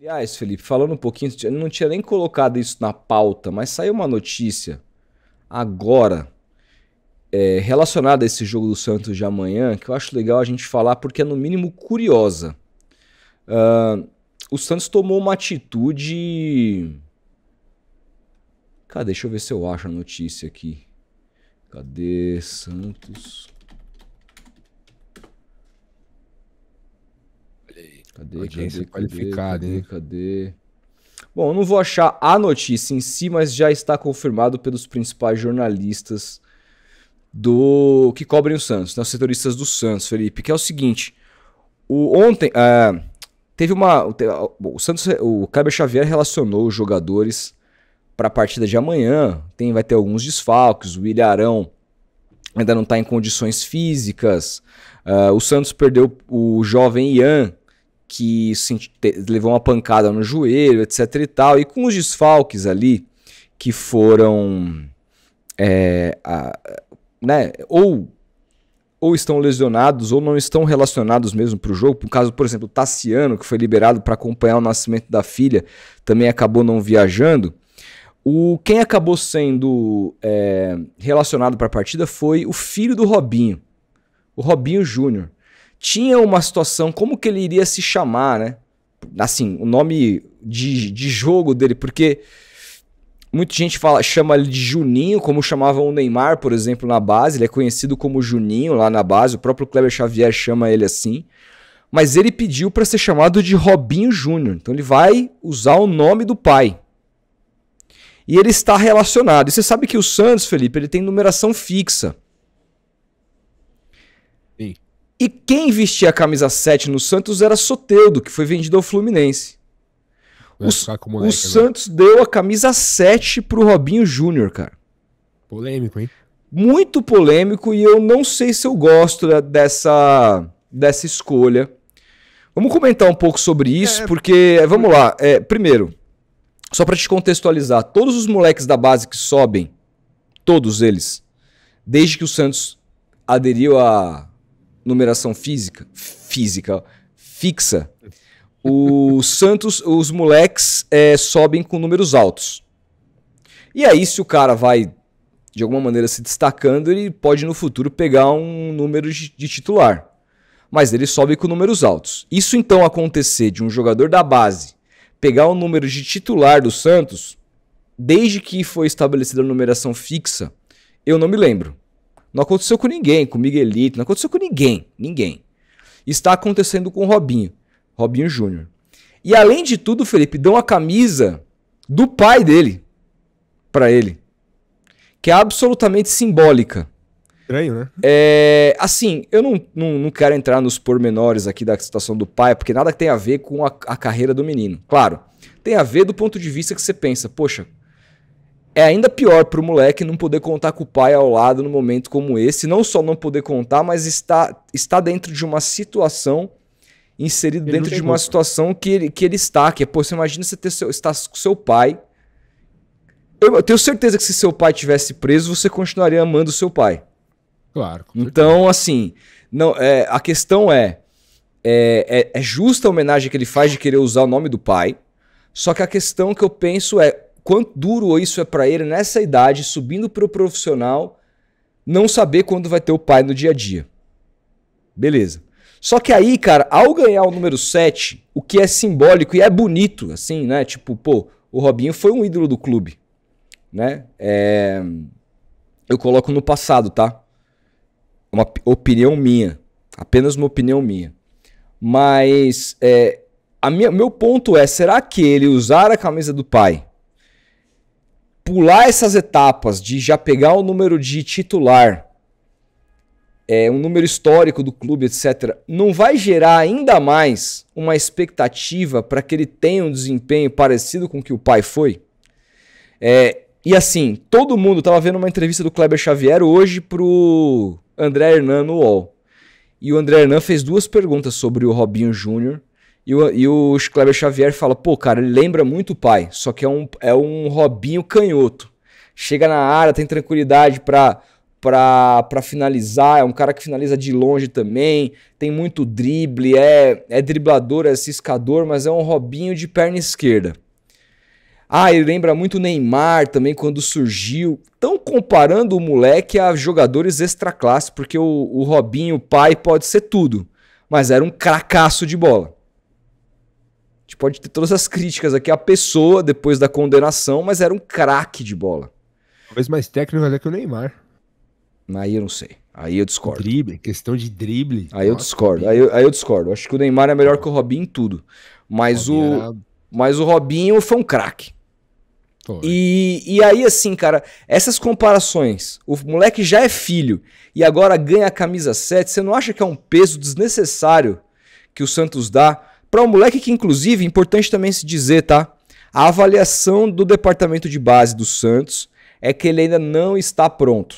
Aliás, Felipe, falando um pouquinho, eu não tinha nem colocado isso na pauta, mas saiu uma notícia agora relacionada a esse jogo do Santos de amanhã, que eu acho legal a gente falar porque é no mínimo curiosa. O Santos tomou uma atitude. Cadê? Deixa eu ver se eu acho a notícia aqui. Cadê Santos? Olha aí. Cadê? Audiência qualificada, hein? Cadê? Bom, eu não vou achar a notícia em si, mas já está confirmado pelos principais jornalistas do que cobrem o Santos, né, os setoristas do Santos, Felipe, que é o seguinte: ontem teve o Santos, o Kleber Xavier relacionou os jogadores para a partida de amanhã. Vai ter alguns desfalques, o Ilharão ainda não está em condições físicas, o Santos perdeu o jovem Ian, que levou uma pancada no joelho, etc e tal, e com os desfalques ali que foram né, ou estão lesionados ou não estão relacionados mesmo para o jogo. Por caso, por exemplo, o Tassiano, que foi liberado para acompanhar o nascimento da filha, também acabou não viajando. Quem acabou sendo relacionado para a partida foi o filho do Robinho, o Robinho Júnior. Tinha uma situação, como que ele iria se chamar, né? Assim, o nome de jogo dele, porque muita gente chama ele de Juninho, como chamavam o Neymar, por exemplo, na base. Ele é conhecido como Juninho lá na base, o próprio Kleber Xavier chama ele assim. Mas ele pediu para ser chamado de Robinho Júnior, então ele vai usar o nome do pai. E ele está relacionado. E você sabe que o Santos, Felipe, ele tem numeração fixa. Sim. E quem vestia a camisa 7 no Santos era Soteldo, que foi vendido ao Fluminense. O Santos deu a camisa 7 pro Robinho Júnior, cara. Polêmico, hein? Muito polêmico, e eu não sei se eu gosto dessa escolha. Vamos comentar um pouco sobre isso, porque, vamos lá, primeiro, só para te contextualizar, todos os moleques da base que sobem, todos eles, desde que o Santos aderiu à numeração fixa, o Santos, os moleques sobem com números altos. E aí, se o cara vai, de alguma maneira, se destacando, ele pode no futuro pegar um número de titular. Mas ele sobe com números altos. Isso então acontecer de um jogador da base pegar o número de titular do Santos, desde que foi estabelecida a numeração fixa, eu não me lembro. Não aconteceu com ninguém, com o Miguelito, não aconteceu com ninguém. Está acontecendo com o Robinho Júnior. E além de tudo, Felipe, dão a camisa do pai dele para ele, que é absolutamente simbólica. Estranho, né? Assim, eu não quero entrar nos pormenores aqui da situação do pai, porque nada tem a ver com a carreira do menino. Claro, tem a ver do ponto de vista que você pensa, poxa, é ainda pior pro moleque não poder contar com o pai ao lado num momento como esse. Não só não poder contar, mas está dentro de uma situação, inserido dentro de uma situação que ele está. Que é, pô, você imagina você estar com seu pai. Eu tenho certeza que se seu pai tivesse preso, você continuaria amando o seu pai. Claro. Então, assim, não, a questão é justa a homenagem que ele faz de querer usar o nome do pai, só que a questão que eu penso é quanto duro isso é pra ele nessa idade, subindo pro profissional, não saber quando vai ter o pai no dia a dia. Beleza. Só que aí, cara, ao ganhar o número 7, o que é simbólico e é bonito, assim, né? Tipo, pô, o Robinho foi um ídolo do clube, né? Eu coloco no passado, tá? Uma opinião minha. Apenas uma opinião minha. Mas meu ponto será que ele usar a camisa do pai, pular essas etapas de já pegar o número de titular, um número histórico do clube, etc., não vai gerar ainda mais uma expectativa para que ele tenha um desempenho parecido com o que o pai foi? E assim, todo mundo estava vendo uma entrevista do Kleber Xavier hoje pro André Hernan no UOL. E o André Hernan fez 2 perguntas sobre o Robinho Júnior. E o Kleber Xavier fala, pô, cara, ele lembra muito o pai, só que é um Robinho canhoto. Chega na área, tem tranquilidade pra pra finalizar, é um cara que finaliza de longe também, tem muito drible, é driblador, é ciscador, mas é um Robinho de perna esquerda. Ele lembra muito o Neymar também quando surgiu. Estão comparando o moleque a jogadores extra classe, porque o Robinho, pai, pode ser tudo, mas era um cracaço de bola. A gente pode ter todas as críticas aqui à pessoa depois da condenação, mas era um craque de bola. Talvez mais técnico até que o Neymar. Aí eu não sei. Aí eu discordo. Drible, questão de drible. Aí eu discordo. Aí eu discordo. Acho que o Neymar é melhor que o Robinho em tudo. Mas o Robinho foi um craque. E aí, assim, cara, essas comparações, o moleque já é filho e agora ganha a camisa 7, você não acha que é um peso desnecessário que o Santos dá para um moleque que, inclusive, é importante também se dizer, tá? A avaliação do departamento de base do Santos é que ele ainda não está pronto,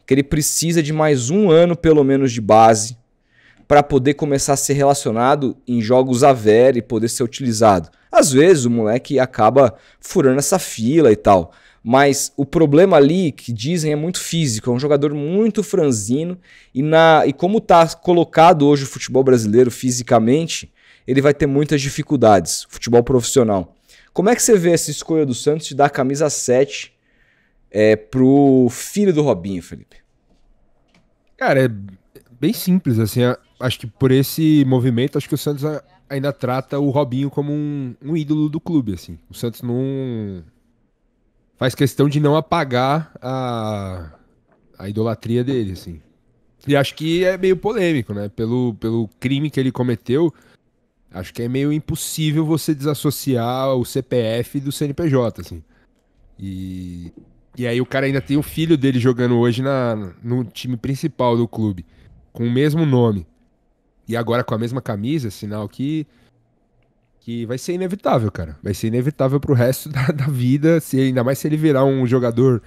que ele precisa de mais um ano, pelo menos, de base para poder começar a ser relacionado em jogos a ver e poder ser utilizado. Às vezes o moleque acaba furando essa fila e tal, mas o problema ali, que dizem, é muito físico, é um jogador muito franzino e como está colocado hoje o futebol brasileiro fisicamente, ele vai ter muitas dificuldades, futebol profissional. Como é que você vê essa escolha do Santos de dar a camisa 7 pro filho do Robinho, Felipe? Cara, é bem simples, assim, acho que por esse movimento, acho que o Santos ainda trata o Robinho como um ídolo do clube, assim. O Santos não faz questão de não apagar a idolatria dele, assim. E acho que é meio polêmico, né? Pelo crime que ele cometeu, acho que é meio impossível você desassociar o CPF do CNPJ, assim. E aí o cara ainda tem o filho dele jogando hoje no time principal do clube, com o mesmo nome. E agora com a mesma camisa, sinal que vai ser inevitável, cara. Vai ser inevitável pro resto da vida, ainda mais se ele virar um jogador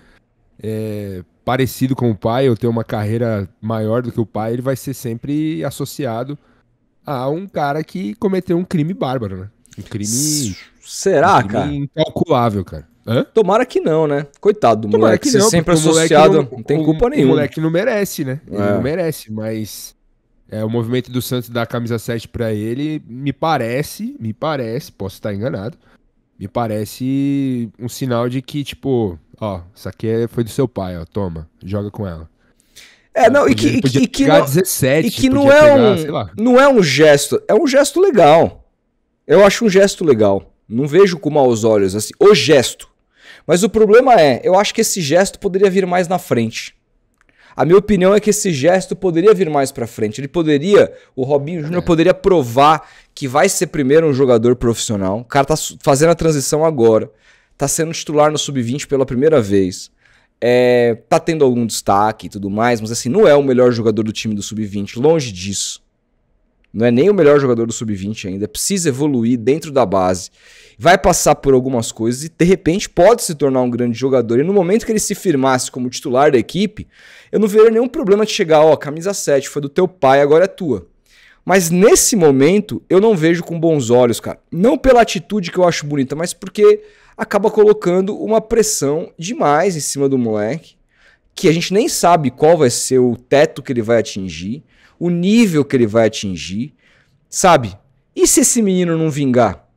parecido com o pai, ou ter uma carreira maior do que o pai, ele vai ser sempre associado a um cara que cometeu um crime bárbaro, né? Um crime... Será, cara? Incalculável, cara. Hã? Tomara que não, né? Coitado do moleque, ser sempre associado, não tem culpa nenhuma. O moleque não merece, né? Ele não merece, mas... o movimento do Santos dar a camisa 7 pra ele, me parece, posso estar enganado, me parece um sinal de que, tipo, isso aqui foi do seu pai, toma, joga com ela. Que não, 17, e que não é um gesto, é um gesto legal. Eu acho um gesto legal. Não vejo com maus olhos, assim, o gesto. Mas o problema eu acho que esse gesto poderia vir mais na frente. A minha opinião é que esse gesto poderia vir mais pra frente. O Robinho Júnior poderia provar que vai ser primeiro um jogador profissional. O cara tá fazendo a transição agora. Tá sendo titular no Sub-20 pela primeira vez. Tá tendo algum destaque e tudo mais, mas assim, não é o melhor jogador do time do Sub-20. Longe disso. Não é nem o melhor jogador do Sub-20 ainda. Precisa evoluir dentro da base. Vai passar por algumas coisas e, de repente, pode se tornar um grande jogador. E no momento que ele se firmasse como titular da equipe, eu não veria nenhum problema de chegar, camisa 7, foi do teu pai, agora é tua. Mas nesse momento, eu não vejo com bons olhos, cara. Não pela atitude que eu acho bonita, mas porque acaba colocando uma pressão demais em cima do moleque, que a gente nem sabe qual vai ser o teto que ele vai atingir, o nível que ele vai atingir, sabe? E se esse menino não vingar?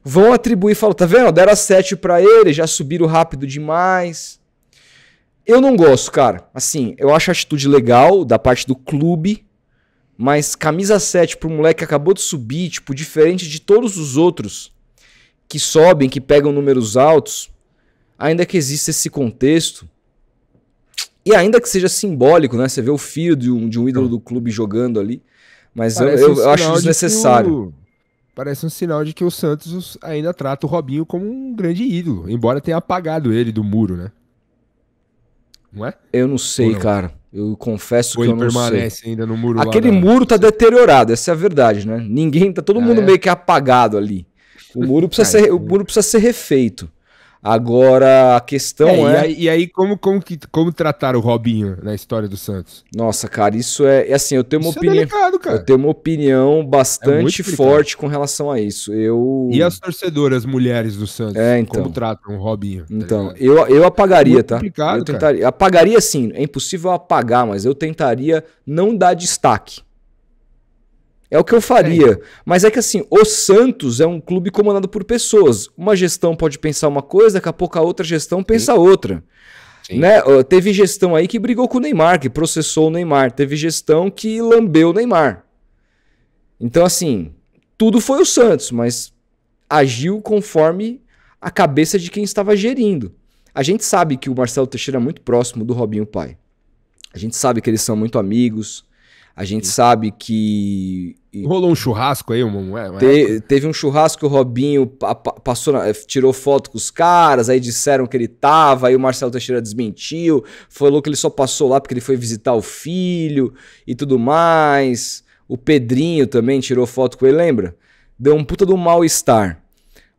Vão atribuir e falam, tá vendo? Deram a 7 pra ele, já subiram rápido demais. Eu não gosto, cara. Assim, eu acho a atitude legal da parte do clube, mas camisa 7 pro moleque que acabou de subir, tipo, diferente de todos os outros que sobem, que pegam números altos, ainda que exista esse contexto, e ainda que seja simbólico, né? Você vê o filho de um ídolo do clube jogando ali, mas eu acho desnecessário. Parece um sinal de que o Santos ainda trata o Robinho como um grande ídolo, embora tenha apagado ele do muro, né? Não é? Eu não sei, cara. Eu confesso que eu não sei. Ele permanece ainda no muro. Aquele muro tá deteriorado, essa é a verdade, né? Todo mundo meio que apagado ali. O muro precisa ser refeito. Agora, a questão E aí, como tratar o Robinho na história do Santos? Nossa, cara, isso é assim, eu tenho uma opinião. Delicado, cara. Eu tenho uma opinião bastante forte com relação a isso. E as torcedoras mulheres do Santos? Então. Como tratam o Robinho? Então, eu apagaria, tá? Eu tentaria. Apagaria sim, é impossível apagar, mas eu tentaria não dar destaque. É o que eu faria. Mas é que assim, o Santos é um clube comandado por pessoas. Uma gestão pode pensar uma coisa, daqui a pouco a outra gestão pensa outra. Né? Teve gestão aí que brigou com o Neymar, que processou o Neymar. Teve gestão que lambeu o Neymar. Então assim, tudo foi o Santos, mas agiu conforme a cabeça de quem estava gerindo. A gente sabe que o Marcelo Teixeira é muito próximo do Robinho pai. A gente sabe que eles são muito amigos. A gente sabe que... Rolou um churrasco aí? Teve um churrasco que o Robinho tirou foto com os caras, aí disseram que ele tava, aí o Marcelo Teixeira desmentiu, falou que ele só passou lá porque ele foi visitar o filho e tudo mais. O Pedrinho também tirou foto com ele, lembra? Deu um puta do mal-estar.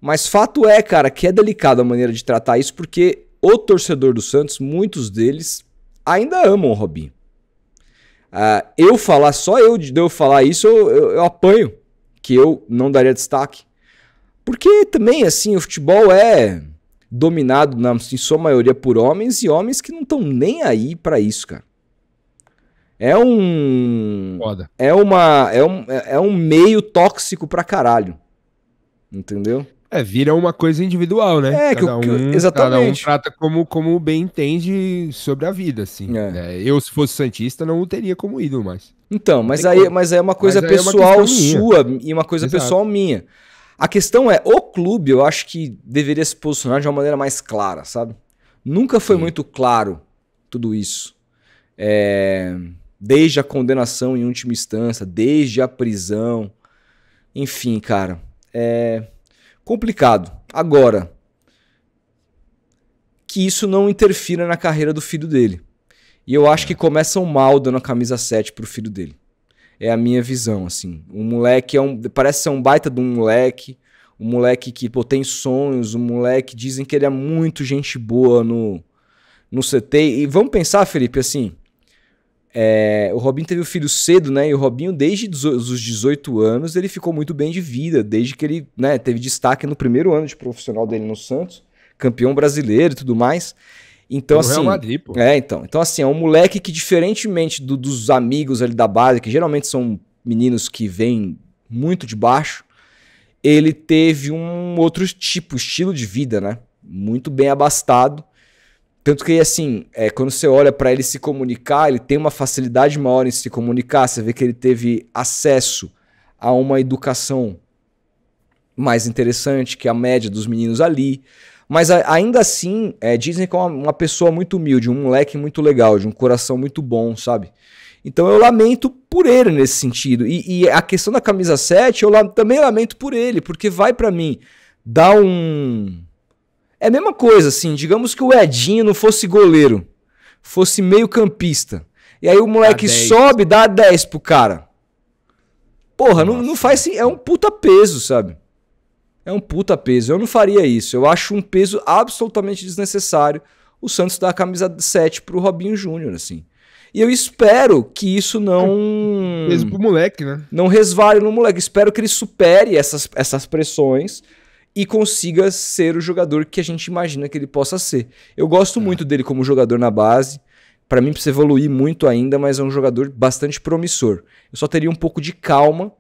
Mas fato é, cara, que é delicado a maneira de tratar isso, porque o torcedor do Santos, muitos deles, ainda amam o Robinho. Só eu falar isso, eu apanho, que eu não daria destaque. Porque também, assim, o futebol é dominado, em sua maioria, por homens, e homens que não estão nem aí pra isso, cara. É um meio tóxico pra caralho. Entendeu? Vira uma coisa individual, né? Exatamente. Cada um trata como bem entende sobre a vida, assim. Eu, se fosse santista, não o teria como ídolo mais. Então, mas aí é uma coisa pessoal sua e uma coisa pessoal minha. A questão é, o clube, eu acho que deveria se posicionar de uma maneira mais clara, sabe? Nunca foi muito claro tudo isso. Desde a condenação em última instância, desde a prisão. Enfim, cara, complicado. Agora, que isso não interfira na carreira do filho dele. E eu acho que começam mal dando a camisa 7 pro filho dele. É a minha visão, assim. O moleque parece ser um baita de um moleque que tem sonhos, um moleque, dizem que ele é muito gente boa no CT. E vamos pensar, Felipe, assim, o Robinho teve o filho cedo, né? E o Robinho, desde os 18 anos, ele ficou muito bem de vida, desde que ele, né, teve destaque no primeiro ano de profissional dele no Santos, campeão brasileiro e tudo mais. Então, assim, Real Madrid, pô. Então, assim, é um moleque que, diferentemente dos amigos ali da base, que geralmente são meninos que vêm muito de baixo, ele teve um outro estilo de vida, né? Muito bem abastado. Tanto que, assim, quando você olha para ele se comunicar, ele tem uma facilidade maior em se comunicar. Você vê que ele teve acesso a uma educação mais interessante que a média dos meninos ali. Mas ainda assim, dizem que é uma pessoa muito humilde, um moleque muito legal, de um coração muito bom, sabe? Então eu lamento por ele nesse sentido. E a questão da camisa 7, eu também lamento por ele, porque vai pra mim dar um... É a mesma coisa, assim, digamos que o Edinho não fosse goleiro, fosse meio campista. E aí o moleque sobe, dá 10 pro cara. Porra, não faz assim, é um puta peso, sabe? É um puta peso. Eu não faria isso. Eu acho um peso absolutamente desnecessário o Santos dar a camisa 7 pro Robinho Júnior, assim. E eu espero que isso não... Peso pro moleque, né? Não resvale no moleque. Espero que ele supere essas pressões e consiga ser o jogador que a gente imagina que ele possa ser. Eu gosto muito dele como jogador na base. Pra mim precisa evoluir muito ainda, mas é um jogador bastante promissor. Eu só teria um pouco de calma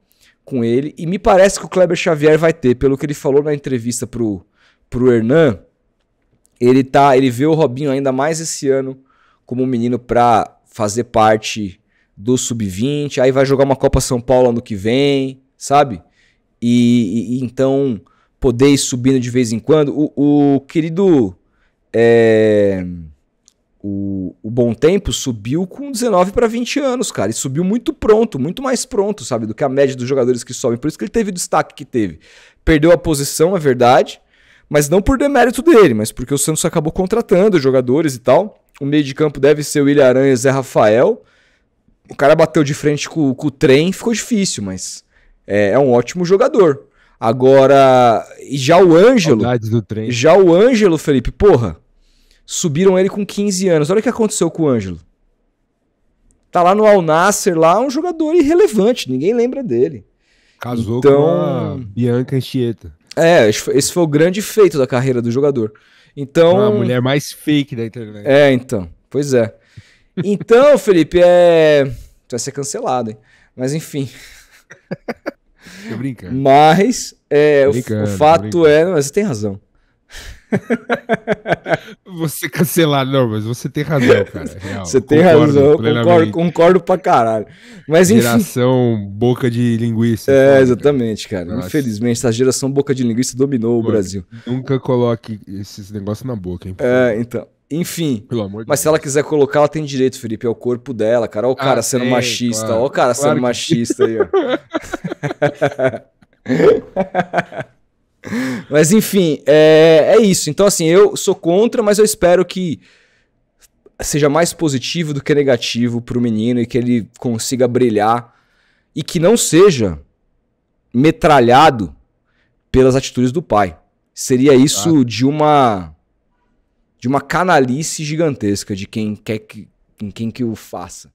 com ele, e me parece que o Kleber Xavier vai ter, pelo que ele falou na entrevista pro Hernan, ele vê o Robinho ainda mais esse ano como um menino pra fazer parte do Sub-20, aí vai jogar uma Copa São Paulo ano que vem, sabe? E então poder ir subindo de vez em quando. O querido o Bom Tempo subiu com 19 para 20 anos, cara. E subiu muito pronto, muito mais pronto, sabe? Do que a média dos jogadores que sobem. Por isso que ele teve o destaque que teve. Perdeu a posição, é verdade, mas não por demérito dele, mas porque o Santos acabou contratando jogadores e tal. O meio de campo deve ser o William Aranha e Zé Rafael. O cara bateu de frente com o trem, ficou difícil, mas é um ótimo jogador. Agora, e já o Ângelo, Saudades do trem. Felipe, porra, subiram ele com 15 anos. Olha o que aconteceu com o Ângelo. Tá lá no Al Nassr, lá um jogador irrelevante, ninguém lembra dele. Casou Então- com a Bianca Anchieta. Esse foi o grande feito da carreira do jogador. Então, A mulher mais fake da internet. então, pois é. Então, Felipe, vai ser cancelado, hein? Mas enfim. Tô brincando. Mas Brincando, o fato brincando. é. Mas você tem razão. Você cancelado, não, mas você tem razão, cara. Real. Você tem Concordo razão, eu plenamente. concordo pra caralho. Mas enfim. Geração boca de linguiça. É, foda, exatamente, cara. Nossa. Infelizmente, essa geração boca de linguiça dominou o Mano, Brasil. Nunca coloque esses negócios na boca, hein? Então. Enfim. Pelo amor de Mas se Deus. ela quiser colocar, ela tem direito, Felipe. É o corpo dela, cara. Olha o cara sendo tem, machista. claro. Olha o cara sendo Claro que- machista aí, ó. Mas enfim, é isso. Então, assim, eu sou contra, mas eu espero que seja mais positivo do que negativo pro menino e que ele consiga brilhar e que não seja metralhado pelas atitudes do pai. Seria isso de uma canalice gigantesca de quem quer que o faça.